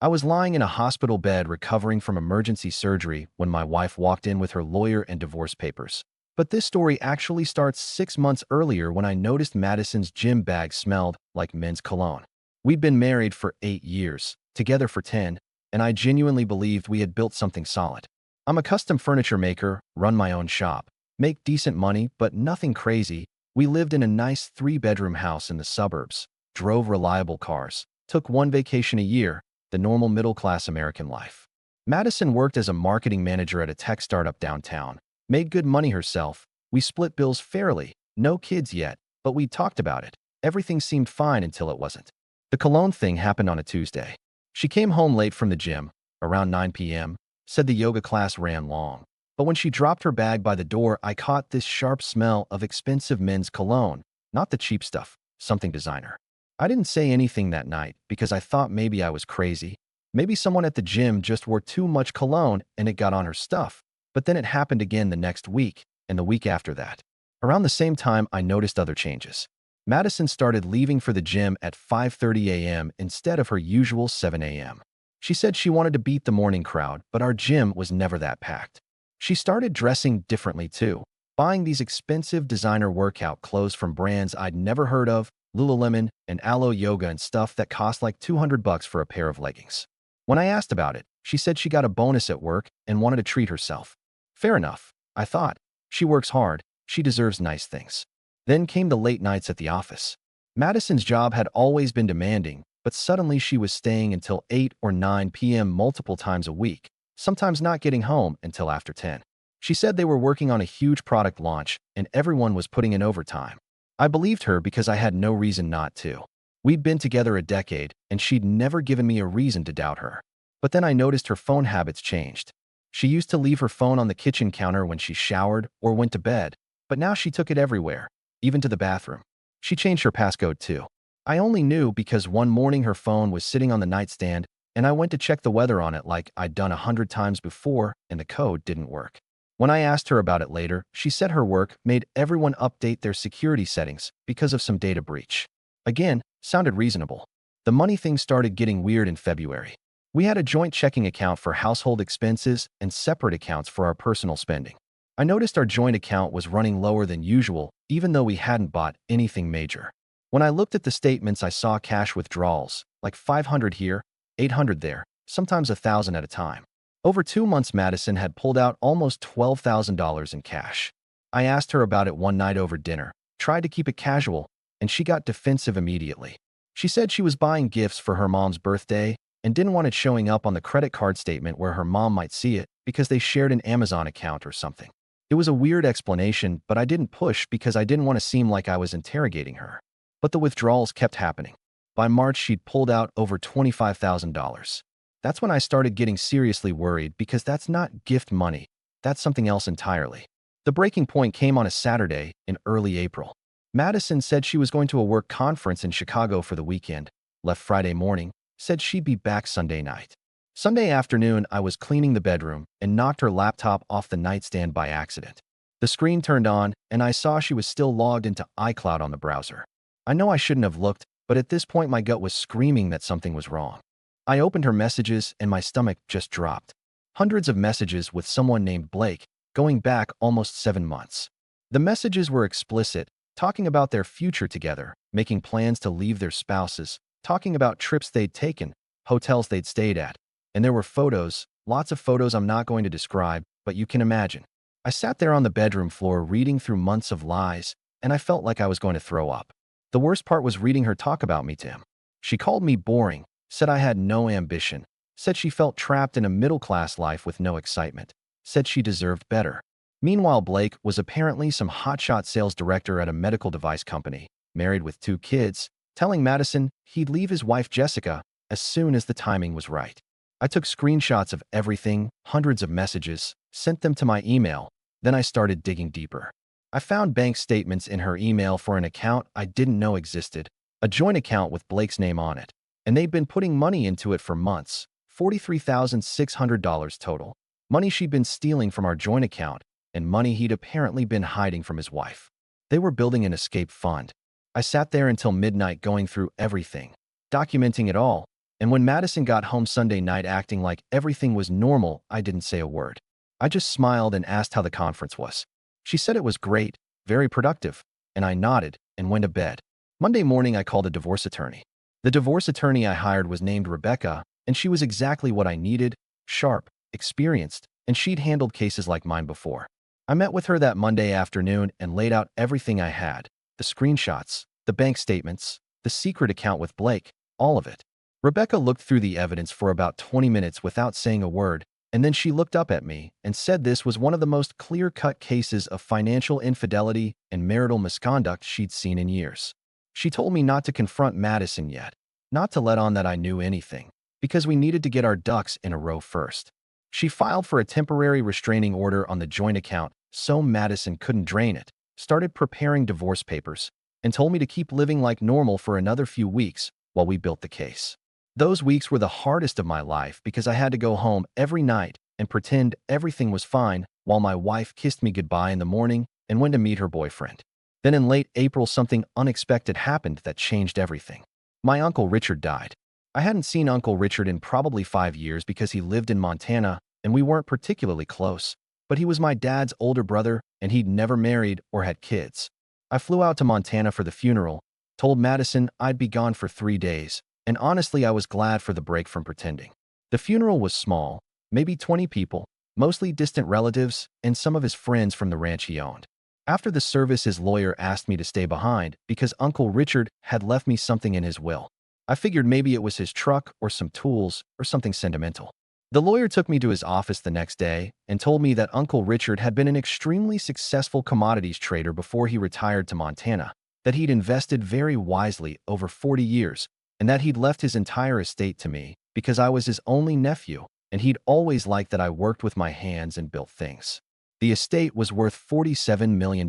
I was lying in a hospital bed recovering from emergency surgery when my wife walked in with her lawyer and divorce papers. But this story actually starts 6 months earlier when I noticed Madison's gym bag smelled like men's cologne. We'd been married for 8 years, together for 10, and I genuinely believed we had built something solid. I'm a custom furniture maker, run my own shop, make decent money, but nothing crazy. We lived in a nice 3-bedroom house in the suburbs, drove reliable cars, took one vacation a year, the normal middle-class American life. Madison worked as a marketing manager at a tech startup downtown, made good money herself. We split bills fairly, no kids yet, but we talked about it. Everything seemed fine until it wasn't. The cologne thing happened on a Tuesday. She came home late from the gym, around 9 p.m., said the yoga class ran long. But when she dropped her bag by the door, I caught this sharp smell of expensive men's cologne, not the cheap stuff, something designer. I didn't say anything that night because I thought maybe I was crazy. Maybe someone at the gym just wore too much cologne and it got on her stuff. But then it happened again the next week and the week after that. Around the same time, I noticed other changes. Madison started leaving for the gym at 5:30 a.m. instead of her usual 7 a.m. She said she wanted to beat the morning crowd, but our gym was never that packed. She started dressing differently too, buying these expensive designer workout clothes from brands I'd never heard of, Lululemon and Alo Yoga and stuff that cost like $200 for a pair of leggings. When I asked about it, she said she got a bonus at work and wanted to treat herself. Fair enough, I thought. She works hard, she deserves nice things. Then came the late nights at the office. Madison's job had always been demanding, but suddenly she was staying until 8 or 9 p.m. multiple times a week, sometimes not getting home until after 10. She said they were working on a huge product launch and everyone was putting in overtime. I believed her because I had no reason not to. We'd been together a decade, and she'd never given me a reason to doubt her. But then I noticed her phone habits changed. She used to leave her phone on the kitchen counter when she showered or went to bed, but now she took it everywhere, even to the bathroom. She changed her passcode too. I only knew because one morning her phone was sitting on the nightstand, and I went to check the weather on it like I'd done 100 times before, and the code didn't work. When I asked her about it later, she said her work made everyone update their security settings because of some data breach. Again, sounded reasonable. The money thing started getting weird in February. We had a joint checking account for household expenses and separate accounts for our personal spending. I noticed our joint account was running lower than usual, even though we hadn't bought anything major. When I looked at the statements, I saw cash withdrawals, like 500 here, 800 there, sometimes 1,000 at a time. Over 2 months, Madison had pulled out almost $12,000 in cash. I asked her about it one night over dinner, tried to keep it casual, and she got defensive immediately. She said she was buying gifts for her mom's birthday and didn't want it showing up on the credit card statement where her mom might see it because they shared an Amazon account or something. It was a weird explanation, but I didn't push because I didn't want to seem like I was interrogating her. But the withdrawals kept happening. By March, she'd pulled out over $25,000. That's when I started getting seriously worried because that's not gift money. That's something else entirely. The breaking point came on a Saturday in early April. Madison said she was going to a work conference in Chicago for the weekend, left Friday morning, said she'd be back Sunday night. Sunday afternoon, I was cleaning the bedroom and knocked her laptop off the nightstand by accident. The screen turned on, and I saw she was still logged into iCloud on the browser. I know I shouldn't have looked, but at this point my gut was screaming that something was wrong. I opened her messages and my stomach just dropped. Hundreds of messages with someone named Blake, going back almost 7 months. The messages were explicit, talking about their future together, making plans to leave their spouses, talking about trips they'd taken, hotels they'd stayed at. And there were photos, lots of photos I'm not going to describe, but you can imagine. I sat there on the bedroom floor reading through months of lies, and I felt like I was going to throw up. The worst part was reading her talk about me to him. She called me boring, said I had no ambition, said she felt trapped in a middle-class life with no excitement, said she deserved better. Meanwhile, Blake was apparently some hotshot sales director at a medical device company, married with 2 kids, telling Madison he'd leave his wife Jessica as soon as the timing was right. I took screenshots of everything, hundreds of messages, sent them to my email, then I started digging deeper. I found bank statements in her email for an account I didn't know existed, a joint account with Blake's name on it, and they'd been putting money into it for months, $43,600 total. Money she'd been stealing from our joint account, and money he'd apparently been hiding from his wife. They were building an escape fund. I sat there until midnight going through everything, documenting it all, And when Madison got home Sunday night acting like everything was normal, I didn't say a word. I just smiled and asked how the conference was. She said it was great, very productive, and I nodded and went to bed. Monday morning, I called a divorce attorney. The divorce attorney I hired was named Rebecca, and she was exactly what I needed: sharp, experienced, and she'd handled cases like mine before. I met with her that Monday afternoon and laid out everything I had: the screenshots, the bank statements, the secret account with Blake, all of it. Rebecca looked through the evidence for about 20 minutes without saying a word, and then she looked up at me and said this was one of the most clear-cut cases of financial infidelity and marital misconduct she'd seen in years. She told me not to confront Madison yet, not to let on that I knew anything, because we needed to get our ducks in a row first. She filed for a temporary restraining order on the joint account so Madison couldn't drain it, started preparing divorce papers, and told me to keep living like normal for another few weeks while we built the case. Those weeks were the hardest of my life because I had to go home every night and pretend everything was fine while my wife kissed me goodbye in the morning and went to meet her boyfriend. Then in late April, something unexpected happened that changed everything. My Uncle Richard died. I hadn't seen Uncle Richard in probably 5 years because he lived in Montana and we weren't particularly close, but he was my dad's older brother and he'd never married or had kids. I flew out to Montana for the funeral, told Madison I'd be gone for 3 days, and honestly I was glad for the break from pretending. The funeral was small, maybe 20 people, mostly distant relatives and some of his friends from the ranch he owned. After the service, his lawyer asked me to stay behind because Uncle Richard had left me something in his will. I figured maybe it was his truck or some tools or something sentimental. The lawyer took me to his office the next day and told me that Uncle Richard had been an extremely successful commodities trader before he retired to Montana, that he'd invested very wisely over 40 years, and that he'd left his entire estate to me because I was his only nephew, and he'd always liked that I worked with my hands and built things. The estate was worth $47 million.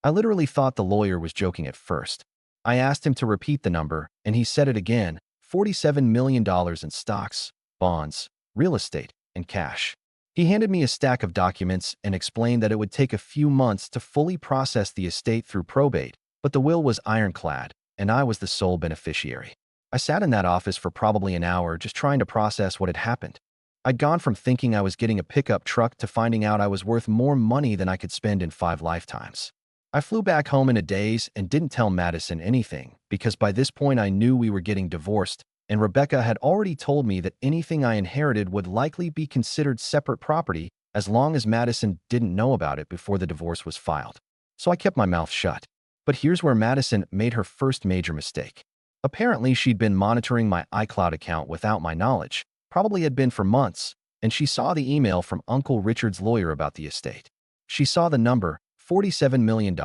I literally thought the lawyer was joking at first. I asked him to repeat the number, and he said it again: $47 million in stocks, bonds, real estate, and cash. He handed me a stack of documents and explained that it would take a few months to fully process the estate through probate, but the will was ironclad, and I was the sole beneficiary. I sat in that office for probably an hour just trying to process what had happened. I'd gone from thinking I was getting a pickup truck to finding out I was worth more money than I could spend in 5 lifetimes. I flew back home in a daze and didn't tell Madison anything because by this point I knew we were getting divorced, and Rebecca had already told me that anything I inherited would likely be considered separate property as long as Madison didn't know about it before the divorce was filed. So I kept my mouth shut. But here's where Madison made her first major mistake. Apparently, she'd been monitoring my iCloud account without my knowledge, probably had been for months, and she saw the email from Uncle Richard's lawyer about the estate. She saw the number, $47 million,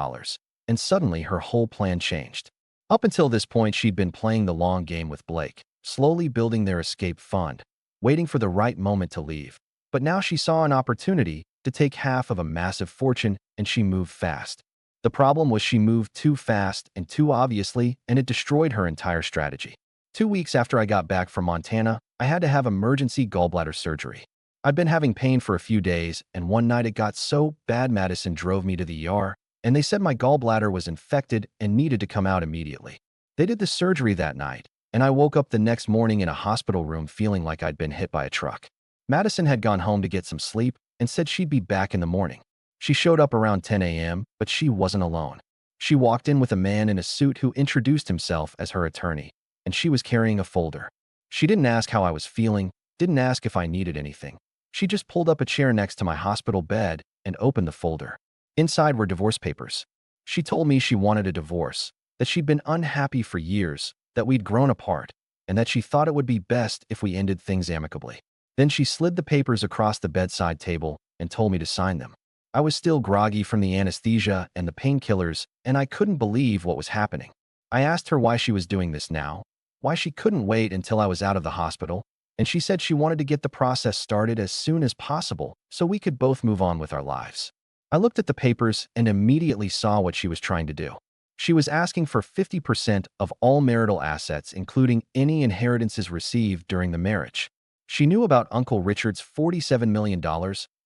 and suddenly her whole plan changed. Up until this point, she'd been playing the long game with Blake, slowly building their escape fund, waiting for the right moment to leave. But now she saw an opportunity to take half of a massive fortune, and she moved fast. The problem was she moved too fast and too obviously, and it destroyed her entire strategy. 2 weeks after I got back from Montana, I had to have emergency gallbladder surgery. I'd been having pain for a few days, and one night it got so bad Madison drove me to the ER, and they said my gallbladder was infected and needed to come out immediately. They did the surgery that night, and I woke up the next morning in a hospital room feeling like I'd been hit by a truck. Madison had gone home to get some sleep and said she'd be back in the morning. She showed up around 10 a.m., but she wasn't alone. She walked in with a man in a suit who introduced himself as her attorney, and she was carrying a folder. She didn't ask how I was feeling, didn't ask if I needed anything. She just pulled up a chair next to my hospital bed and opened the folder. Inside were divorce papers. She told me she wanted a divorce, that she'd been unhappy for years, that we'd grown apart, and that she thought it would be best if we ended things amicably. Then she slid the papers across the bedside table and told me to sign them. I was still groggy from the anesthesia and the painkillers, and I couldn't believe what was happening. I asked her why she was doing this now, why she couldn't wait until I was out of the hospital, and she said she wanted to get the process started as soon as possible so we could both move on with our lives. I looked at the papers and immediately saw what she was trying to do. She was asking for 50% of all marital assets, including any inheritances received during the marriage. She knew about Uncle Richard's $47 million,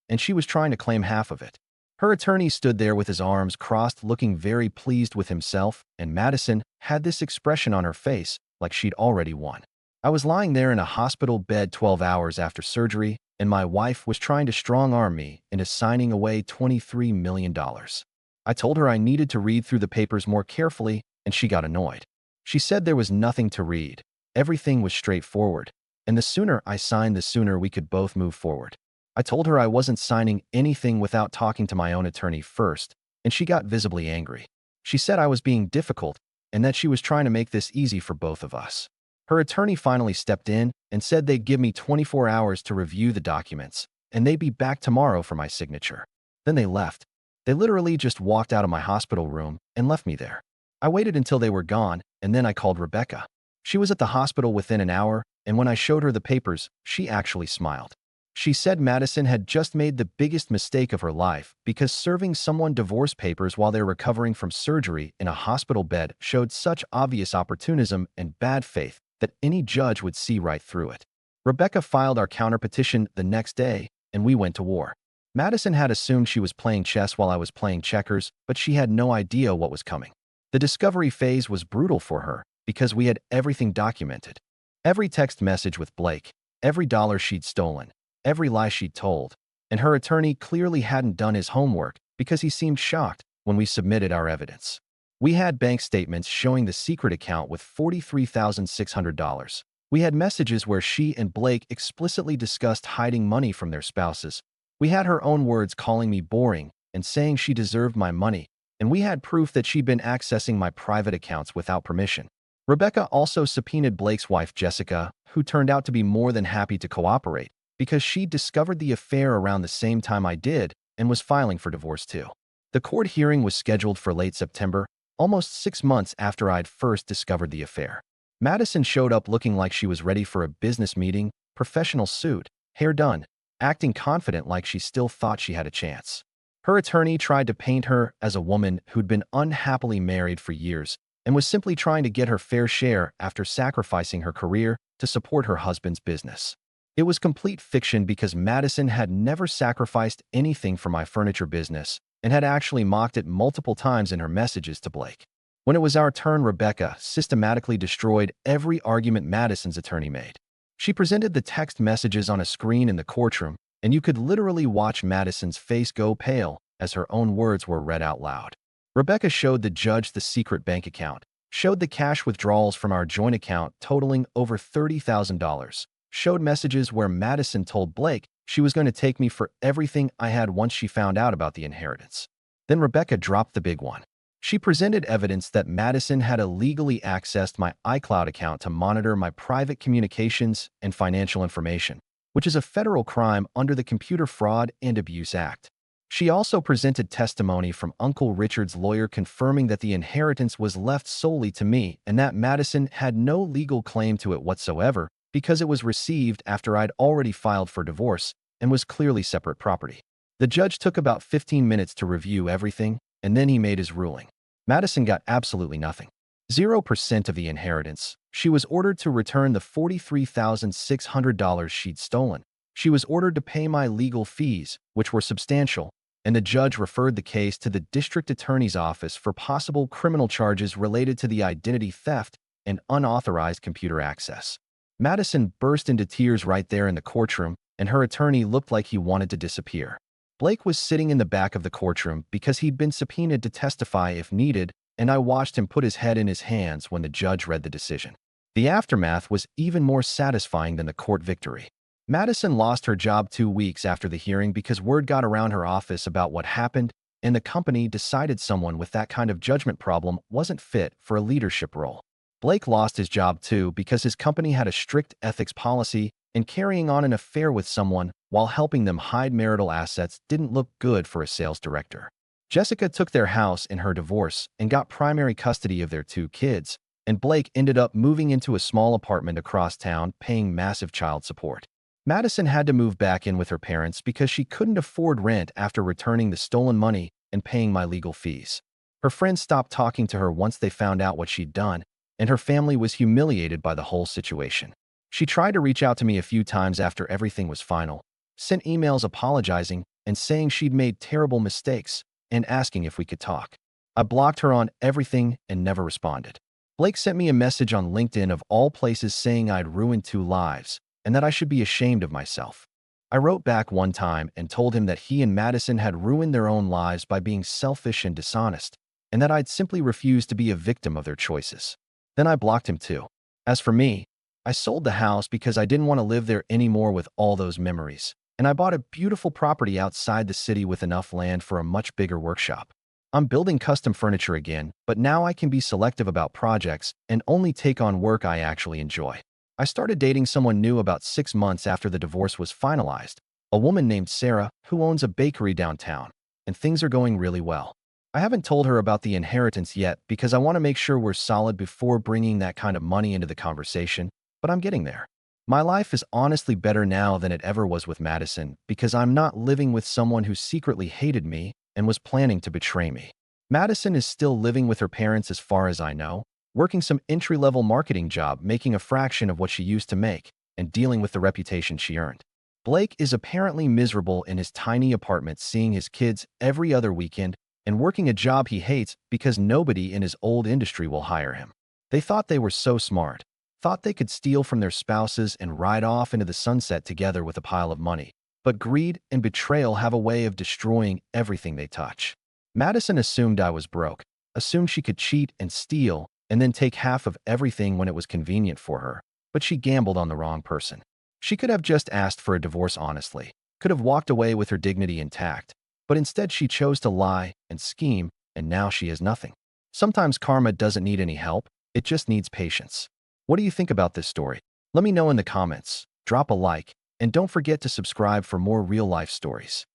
and she was trying to claim half of it. Her attorney stood there with his arms crossed, looking very pleased with himself, and Madison had this expression on her face like she'd already won. I was lying there in a hospital bed 12 hours after surgery, and my wife was trying to strong-arm me into signing away $23 million. I told her I needed to read through the papers more carefully, and she got annoyed. She said there was nothing to read. Everything was straightforward, and the sooner I signed, the sooner we could both move forward. I told her I wasn't signing anything without talking to my own attorney first, and she got visibly angry. She said I was being difficult and that she was trying to make this easy for both of us. Her attorney finally stepped in and said they'd give me 24 hours to review the documents, and they'd be back tomorrow for my signature. Then they left. They literally just walked out of my hospital room and left me there. I waited until they were gone, and then I called Rebecca. She was at the hospital within an hour, and when I showed her the papers, she actually smiled. She said Madison had just made the biggest mistake of her life because serving someone divorce papers while they're recovering from surgery in a hospital bed showed such obvious opportunism and bad faith that any judge would see right through it. Rebecca filed our counterpetition the next day, and we went to war. Madison had assumed she was playing chess while I was playing checkers, but she had no idea what was coming. The discovery phase was brutal for her because we had everything documented. Every text message with Blake, every dollar she'd stolen, every lie she'd told, and her attorney clearly hadn't done his homework because he seemed shocked when we submitted our evidence. We had bank statements showing the secret account with $43,600. We had messages where she and Blake explicitly discussed hiding money from their spouses. We had her own words calling me boring and saying she deserved my money, and we had proof that she'd been accessing my private accounts without permission. Rebecca also subpoenaed Blake's wife, Jessica, who turned out to be more than happy to cooperate because she discovered the affair around the same time I did and was filing for divorce too. The court hearing was scheduled for late September, almost 6 months after I'd first discovered the affair. Madison showed up looking like she was ready for a business meeting, professional suit, hair done, acting confident like she still thought she had a chance. Her attorney tried to paint her as a woman who'd been unhappily married for years and was simply trying to get her fair share after sacrificing her career to support her husband's business. It was complete fiction because Madison had never sacrificed anything for my furniture business and had actually mocked it multiple times in her messages to Blake. When it was our turn, Rebecca systematically destroyed every argument Madison's attorney made. She presented the text messages on a screen in the courtroom, and you could literally watch Madison's face go pale as her own words were read out loud. Rebecca showed the judge the secret bank account, showed the cash withdrawals from our joint account totaling over $30,000, showed messages where Madison told Blake she was going to take me for everything I had once she found out about the inheritance. Then Rebecca dropped the big one. She presented evidence that Madison had illegally accessed my iCloud account to monitor my private communications and financial information, which is a federal crime under the Computer Fraud and Abuse Act. She also presented testimony from Uncle Richard's lawyer confirming that the inheritance was left solely to me and that Madison had no legal claim to it whatsoever because it was received after I'd already filed for divorce and was clearly separate property. The judge took about 15 minutes to review everything, and then he made his ruling. Madison got absolutely nothing. 0% of the inheritance. She was ordered to return the $43,600 she'd stolen. She was ordered to pay my legal fees, which were substantial, and the judge referred the case to the district attorney's office for possible criminal charges related to the identity theft and unauthorized computer access. Madison burst into tears right there in the courtroom, and her attorney looked like he wanted to disappear. Blake was sitting in the back of the courtroom because he'd been subpoenaed to testify if needed, and I watched him put his head in his hands when the judge read the decision. The aftermath was even more satisfying than the court victory. Madison lost her job 2 weeks after the hearing because word got around her office about what happened, and the company decided someone with that kind of judgment problem wasn't fit for a leadership role. Blake lost his job too because his company had a strict ethics policy, and carrying on an affair with someone while helping them hide marital assets didn't look good for a sales director. Jessica took their house in her divorce and got primary custody of their 2 kids, and Blake ended up moving into a small apartment across town paying massive child support. Madison had to move back in with her parents because she couldn't afford rent after returning the stolen money and paying my legal fees. Her friends stopped talking to her once they found out what she'd done, and her family was humiliated by the whole situation. She tried to reach out to me a few times after everything was final, sent emails apologizing and saying she'd made terrible mistakes and asking if we could talk. I blocked her on everything and never responded. Blake sent me a message on LinkedIn of all places saying I'd ruined 2 lives and that I should be ashamed of myself. I wrote back one time and told him that he and Madison had ruined their own lives by being selfish and dishonest, and that I'd simply refused to be a victim of their choices. Then I blocked him too. As for me, I sold the house because I didn't want to live there anymore with all those memories, and I bought a beautiful property outside the city with enough land for a much bigger workshop. I'm building custom furniture again, but now I can be selective about projects and only take on work I actually enjoy. I started dating someone new about 6 months after the divorce was finalized, a woman named Sarah who owns a bakery downtown, and things are going really well. I haven't told her about the inheritance yet because I want to make sure we're solid before bringing that kind of money into the conversation, but I'm getting there. My life is honestly better now than it ever was with Madison because I'm not living with someone who secretly hated me and was planning to betray me. Madison is still living with her parents as far as I know, working some entry-level marketing job, making a fraction of what she used to make, and dealing with the reputation she earned. Blake is apparently miserable in his tiny apartment, seeing his kids every other weekend and working a job he hates because nobody in his old industry will hire him. They thought they were so smart, thought they could steal from their spouses and ride off into the sunset together with a pile of money. But greed and betrayal have a way of destroying everything they touch. Madison assumed I was broke, assumed she could cheat and steal, and then take half of everything when it was convenient for her, but she gambled on the wrong person. She could have just asked for a divorce honestly, could have walked away with her dignity intact, but instead she chose to lie and scheme, and now she has nothing. Sometimes karma doesn't need any help, it just needs patience. What do you think about this story? Let me know in the comments, drop a like, and don't forget to subscribe for more real-life stories.